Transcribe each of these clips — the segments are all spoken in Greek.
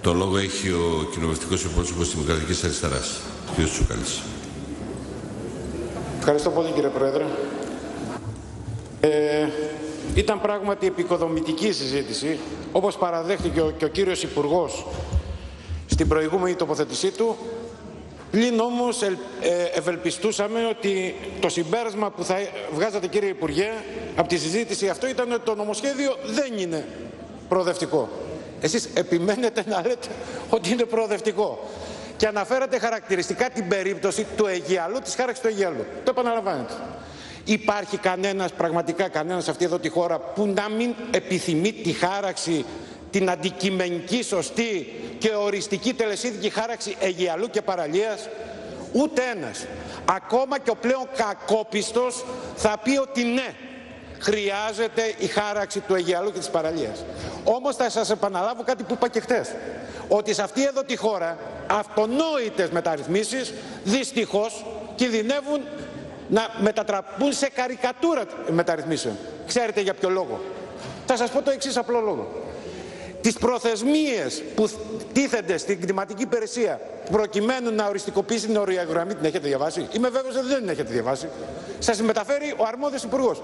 Το λόγο έχει ο κοινοβουλευτικός εκπρόσωπος της Δημοκρατικής Αριστεράς, κ. Τσουκάλης. Ευχαριστώ πολύ, κύριε Πρόεδρε. Ήταν πράγματι επικοδομητική συζήτηση, όπως παραδέχτηκε και ο κύριος Υπουργός στην προηγούμενη τοποθέτησή του. Πλην όμως ευελπιστούσαμε ότι το συμπέρασμα που θα βγάζατε, κύριε Υπουργέ, από τη συζήτηση αυτό ήταν ότι το νομοσχέδιο δεν είναι προοδευτικό. Εσείς επιμένετε να λέτε ότι είναι προοδευτικό και αναφέρατε χαρακτηριστικά την περίπτωση του Αιγιαλού, της χάραξης του Αιγιαλού. Το επαναλαμβάνετε. Υπάρχει κανένας, πραγματικά κανένας σε αυτή εδώ τη χώρα που να μην επιθυμεί τη χάραξη, την αντικειμενική, σωστή και οριστική τελεσίδικη χάραξη Αιγιαλού και παραλίας? Ούτε ένας. Ακόμα και ο πλέον κακόπιστος θα πει ότι ναι, χρειάζεται η χάραξη του Αιγιαλού και της παραλίας. Όμως θα σας επαναλάβω κάτι που είπα και χτες, ότι σε αυτή εδώ τη χώρα αυτονόητες μεταρρυθμίσεις δυστυχώς κινδυνεύουν να μετατραπούν σε καρικατούρα μεταρρυθμίσεων. Ξέρετε για ποιο λόγο? Θα σας πω το εξής απλό λόγο. Τις προθεσμίες που τίθενται στην κτηματική υπηρεσία προκειμένου να οριστικοποιήσει την οριακογραμμή, την έχετε διαβάσει? Είμαι βέβαιος ότι δεν την έχετε διαβάσει. Σας μεταφέρει ο αρμόδιος υπουργός.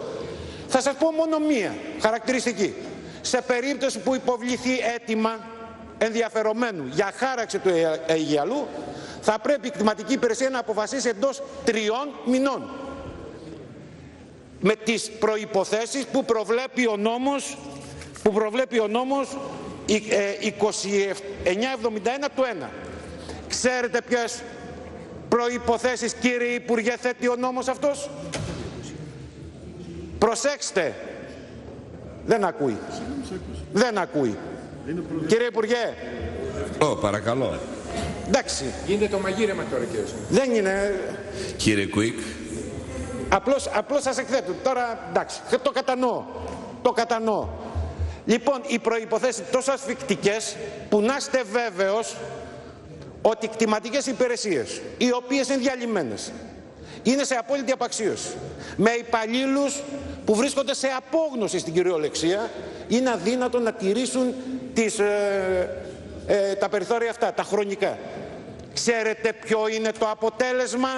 Θα σας πω μόνο μία χαρακτηριστική. Σε περίπτωση που υποβληθεί αίτημα ενδιαφερομένου για χάραξη του Αιγιαλού, θα πρέπει η κτηματική υπηρεσία να αποφασίσει εντός 3 μηνών. Με τις προϋποθέσεις που προβλέπει ο νόμος 2971 του 1. Ξέρετε ποιες προϋποθέσεις, κύριε Υπουργέ, θέτει ο νόμος αυτός? Προσέξτε. Δεν ακούει. Δεν ακούει. Κύριε Υπουργέ. Παρακαλώ. Εντάξει. Γίνεται το μαγείρεμα τώρα, κύριε. Δεν είναι. Κύριε Κουίκ. Απλώς σας εκθέτω. Τώρα εντάξει. Το κατανοώ. Λοιπόν, οι προϋποθέσεις τόσο ασφικτικές που να είστε βέβαιος ότι οι κτηματικές υπηρεσίες, οι οποίες είναι διαλυμένες, είναι σε απόλυτη απαξίωση, με υπαλλήλους που βρίσκονται σε απόγνωση στην κυριολεξία, είναι αδύνατο να τηρήσουν τα περιθώρια αυτά, τα χρονικά. Ξέρετε ποιο είναι το αποτέλεσμα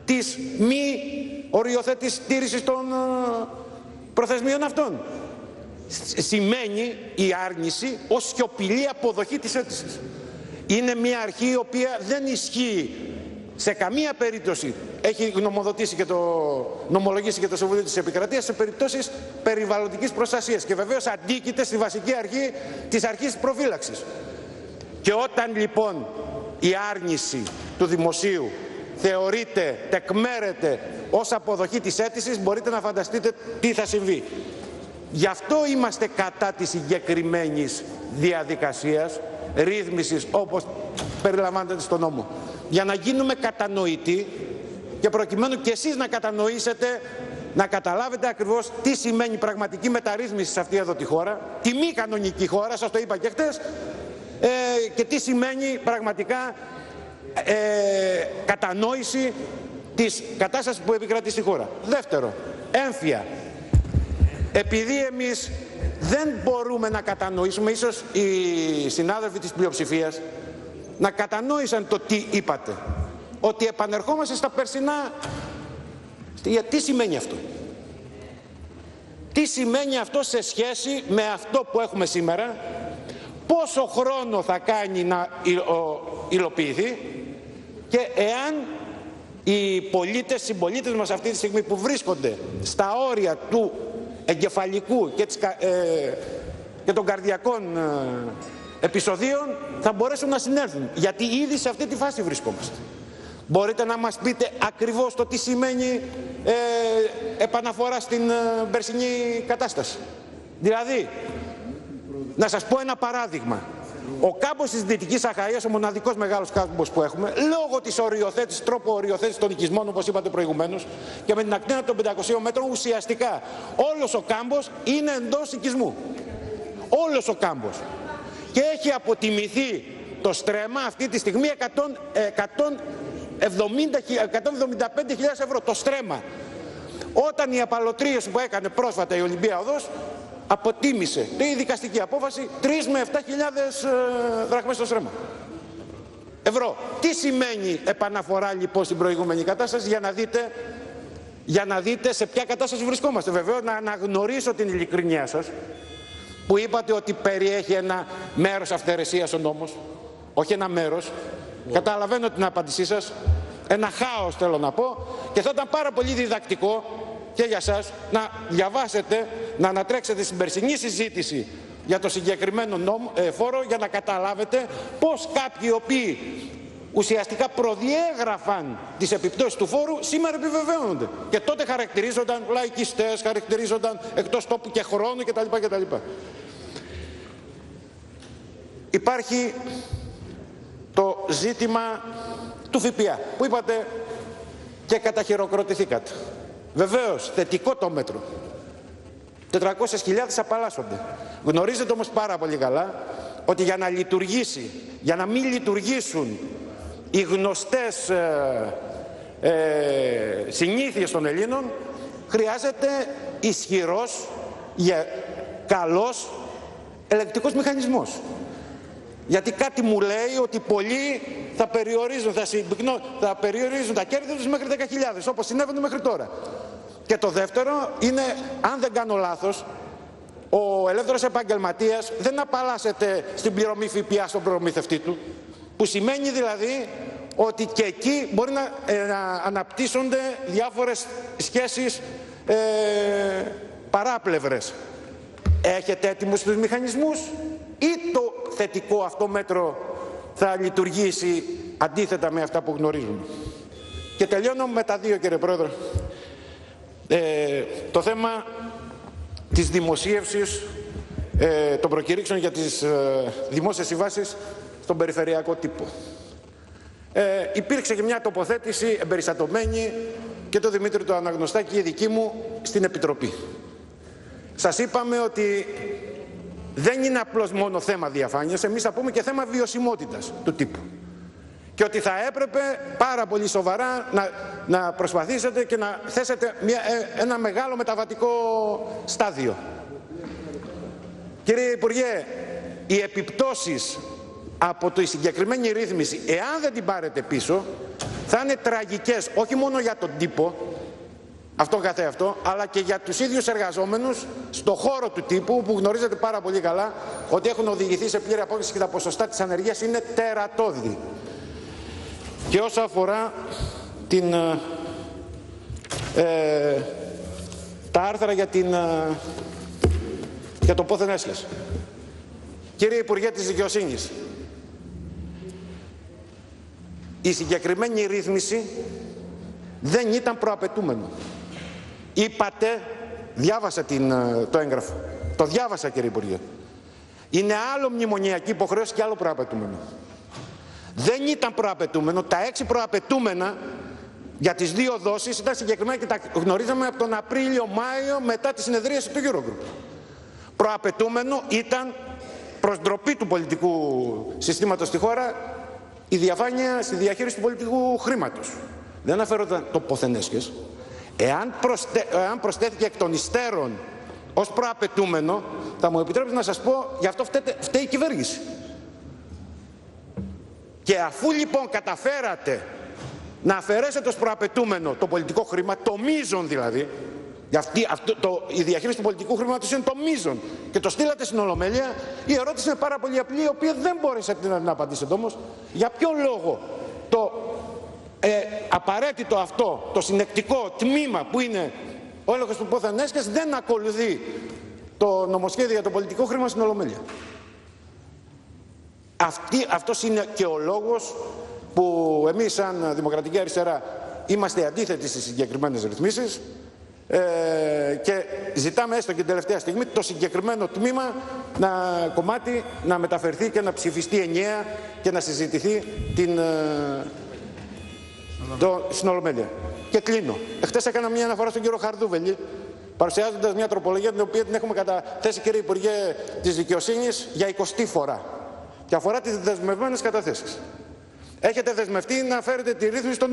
της μη οριοθέτης τήρησης των προθεσμίων αυτών? Σημαίνει η άρνηση ως σιωπηλή αποδοχή της αίτησης. Είναι μια αρχή η οποία δεν ισχύει σε καμία περίπτωση. Έχει γνωμοδοτήσει και νομολογήσει και το Συμβούλιο της Επικρατείας σε περιπτώσεις περιβαλλοντικής προστασίας και βεβαίως αντίκειται στη βασική αρχή της αρχής προφύλαξης. Και όταν λοιπόν η άρνηση του δημοσίου θεωρείται, τεκμέρεται ως αποδοχή της αίτησης, μπορείτε να φανταστείτε τι θα συμβεί. Γι' αυτό είμαστε κατά της συγκεκριμένης διαδικασίας ρύθμισης όπως περιλαμβάνεται στον νόμο. Για να γίνουμε κατανοητοί και προκειμένου και εσείς να κατανοήσετε, να καταλάβετε ακριβώς τι σημαίνει πραγματική μεταρρύθμιση σε αυτή εδώ τη χώρα, τη μη κανονική χώρα, σας το είπα και χτες, και τι σημαίνει πραγματικά κατανόηση της κατάστασης που επικρατεί στη χώρα. Δεύτερο, έμφυα. Επειδή εμείς δεν μπορούμε να κατανοήσουμε, ίσως οι συνάδελφοι της πλειοψηφίας να κατανόησαν το τι είπατε, ότι επανερχόμαστε στα περσινά. Τι σημαίνει αυτό? Τι σημαίνει αυτό σε σχέση με αυτό που έχουμε σήμερα? Πόσο χρόνο θα κάνει να υλοποιηθεί? Και εάν οι πολίτες, συμπολίτες μας αυτή τη στιγμή που βρίσκονται στα όρια του εγκεφαλικού και των καρδιακών επεισοδίων θα μπορέσουν να συνέλθουν, γιατί ήδη σε αυτή τη φάση βρισκόμαστε. Μπορείτε να μας πείτε ακριβώς το τι σημαίνει επαναφορά στην περσινή κατάσταση? Δηλαδή, να σας πω ένα παράδειγμα. Ο κάμπος της Δυτικής Αχαΐας, ο μοναδικός μεγάλος κάμπος που έχουμε, λόγω της οριοθέτησης, τρόπου οριοθέτησης των οικισμών, όπως είπατε προηγουμένως, και με την ακτίνα των 500 μέτρων, ουσιαστικά όλος ο κάμπος είναι εντός οικισμού. Όλος ο κάμπος. Και έχει αποτιμηθεί το στρέμμα αυτή τη στιγμή 175.000 ευρώ το στρέμμα. Όταν οι απαλωτρίες που έκανε πρόσφατα η Ολυμπία Οδός αποτίμησε η δικαστική απόφαση 3 με 7.000 δραχμές στο στρέμμα. Ευρώ. Τι σημαίνει επαναφορά λοιπόν στην προηγούμενη κατάσταση, για να δείτε σε ποια κατάσταση βρισκόμαστε. Βεβαίως να αναγνωρίσω την ειλικρινιά σας που είπατε ότι περιέχει ένα μέρος αυθαιρεσίας ο νόμος. Όχι ένα μέρος. Καταλαβαίνω την απάντησή σας. Ένα χάος θέλω να πω, και θα ήταν πάρα πολύ διδακτικό και για σας να διαβάσετε, να ανατρέξετε στην περσινή συζήτηση για το συγκεκριμένο φόρο, για να καταλάβετε πως κάποιοι οι οποίοι ουσιαστικά προδιέγραφαν τις επιπτώσεις του φόρου σήμερα επιβεβαιώνονται. Και τότε χαρακτηρίζονταν λαϊκιστές, χαρακτηρίζονταν εκτός τόπου και χρόνου κτλ. Υπάρχει το ζήτημα του ΦΠΑ που είπατε και καταχειροκροτηθήκατε. Βεβαίως θετικό το μέτρο. 400.000 απαλλάσσονται. Γνωρίζετε όμως πάρα πολύ καλά ότι για να λειτουργήσει, για να μην λειτουργήσουν οι γνωστές συνήθειες των Ελλήνων, χρειάζεται ισχυρός, καλός ελεγκτικός μηχανισμός. Γιατί κάτι μου λέει ότι πολλοί θα περιορίζουν τα κέρδη τους μέχρι 10.000, όπως συνέβαινε μέχρι τώρα. Και το δεύτερο είναι, αν δεν κάνω λάθος, ο ελεύθερος επαγγελματίας δεν απαλλάσσεται στην πληρωμή ΦΠΑ στον προμηθευτή του, που σημαίνει δηλαδή ότι και εκεί μπορεί να αναπτύσσονται διάφορες σχέσεις παράπλευρες. Έχετε έτοιμους τους μηχανισμούς ή το θετικό αυτό μέτρο θα λειτουργήσει αντίθετα με αυτά που γνωρίζουμε? Και τελειώνω με τα δύο, κύριε Πρόεδρε. Το θέμα της δημοσίευσης των προκηρύξεων για τις δημόσιες συμβάσεις στον περιφερειακό τύπο. Υπήρξε και μια τοποθέτηση εμπεριστατωμένη και το Δημήτρη το Αναγνωστάκη, η δική μου, στην Επιτροπή. Σας είπαμε ότι δεν είναι απλώς μόνο θέμα διαφάνειας, εμείς θα πούμε και θέμα βιωσιμότητας του τύπου. Και ότι θα έπρεπε πάρα πολύ σοβαρά να προσπαθήσετε και να θέσετε ένα μεγάλο μεταβατικό στάδιο. Κύριε Υπουργέ, οι επιπτώσεις από τη συγκεκριμένη ρύθμιση, εάν δεν την πάρετε πίσω, θα είναι τραγικές όχι μόνο για τον τύπο, αυτό καθεαυτό, αλλά και για τους ίδιους εργαζόμενους στον χώρο του τύπου, που γνωρίζετε πάρα πολύ καλά ότι έχουν οδηγηθεί σε πλήρη απόκληση και τα ποσοστά της ανεργίας είναι τερατώδη. Και όσο αφορά τα άρθρα για το πόθεν έσχες. Κύριε Υπουργέ της Δικαιοσύνης, η συγκεκριμένη ρύθμιση δεν ήταν προαπαιτούμενο. Είπατε, διάβασα το έγγραφο, το διάβασα κύριε Υπουργέ, είναι άλλο μνημονιακή υποχρέωση και άλλο προαπαιτούμενο. Δεν ήταν προαπαιτούμενο, τα 6 προαπαιτούμενα για τις 2 δόσεις ήταν συγκεκριμένα και τα γνωρίζαμε από τον Απρίλιο-Μάιο μετά τη συνεδρίαση του Eurogroup. Προαπαιτούμενο ήταν, προς ντροπή του πολιτικού συστήματος στη χώρα, η διαφάνεια στη διαχείριση του πολιτικού χρήματος. Δεν αναφέρονταν το ποθενέσχες. Εάν προσθέθηκε εκ των υστέρων ως προαπαιτούμενο, θα μου επιτρέψετε να σας πω, γι' αυτό φταίει η κυβέρνηση. Και αφού λοιπόν καταφέρατε να αφαιρέσετε ως προαπαιτούμενο το πολιτικό χρήμα, το μείζον δηλαδή, η διαχείριση του πολιτικού χρήματος είναι το μείζον, και το στείλατε στην Ολομέλεια, η ερώτηση είναι πάρα πολύ απλή, η οποία δεν μπόρεσατε να απαντήσετε όμως. Για ποιο λόγο το απαραίτητο αυτό, το συνεκτικό τμήμα που είναι ο έλεγχος του πόθεν έσχες δεν ακολουθεί το νομοσχέδιο για το πολιτικό χρήμα στην Ολομέλεια? Αυτός είναι και ο λόγος που εμείς σαν Δημοκρατική Αριστερά είμαστε αντίθετοι στις συγκεκριμένες ρυθμίσεις και ζητάμε έστω και την τελευταία στιγμή το συγκεκριμένο τμήμα κομμάτι να μεταφερθεί και να ψηφιστεί ενιαία και να συζητηθεί στην Ολομέλεια. Και κλείνω. Εχθές έκανα μια αναφορά στον κύριο Χαρδούβελη, παρουσιάζοντας μια τροπολογία την οποία την έχουμε καταθέσει, κύριε Υπουργέ της Δικαιοσύνης, για 20η φορά. Και αφορά τις δεσμευμένες καταθέσεις. Έχετε δεσμευτεί να φέρετε τη ρύθμιση τον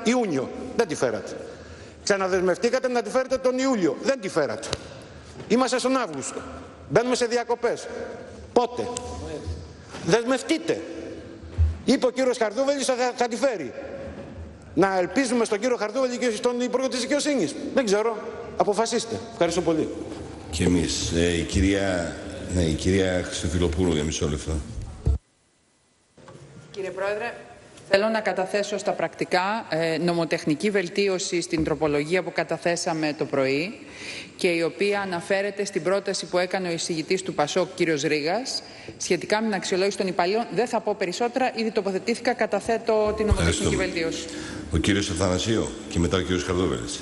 Ιούνιο. Δεν τη φέρατε. Ξαναδεσμευτήκατε να τη φέρετε τον Ιούλιο. Δεν τη φέρατε. Είμαστε στον Αύγουστο. Μπαίνουμε σε διακοπές. Πότε? Δεσμευτείτε. Είπε ο κύριος Χαρδούβελης θα τη φέρει. Να ελπίζουμε στον κύριο Χαρδούβελη και στον Υπουργό της Δικαιοσύνης. Δεν ξέρω. Αποφασίστε. Ευχαριστώ πολύ. Και εμείς. Η κυρία Χρυστοφυλοπούλου για μισό λεπτό. Κύριε Πρόεδρε, θέλω να καταθέσω στα πρακτικά νομοτεχνική βελτίωση στην τροπολογία που καταθέσαμε το πρωί και η οποία αναφέρεται στην πρόταση που έκανε ο εισηγητής του ΠΑΣΟΚ, κύριος Ρήγας, σχετικά με την αξιολόγηση των υπαλλήλων. Δεν θα πω περισσότερα, ήδη τοποθετήθηκα, καταθέτω την νομοτεχνική βελτίωση. Ο κύριος Αθανασίου και μετά ο κύριος Χαρδούβελης.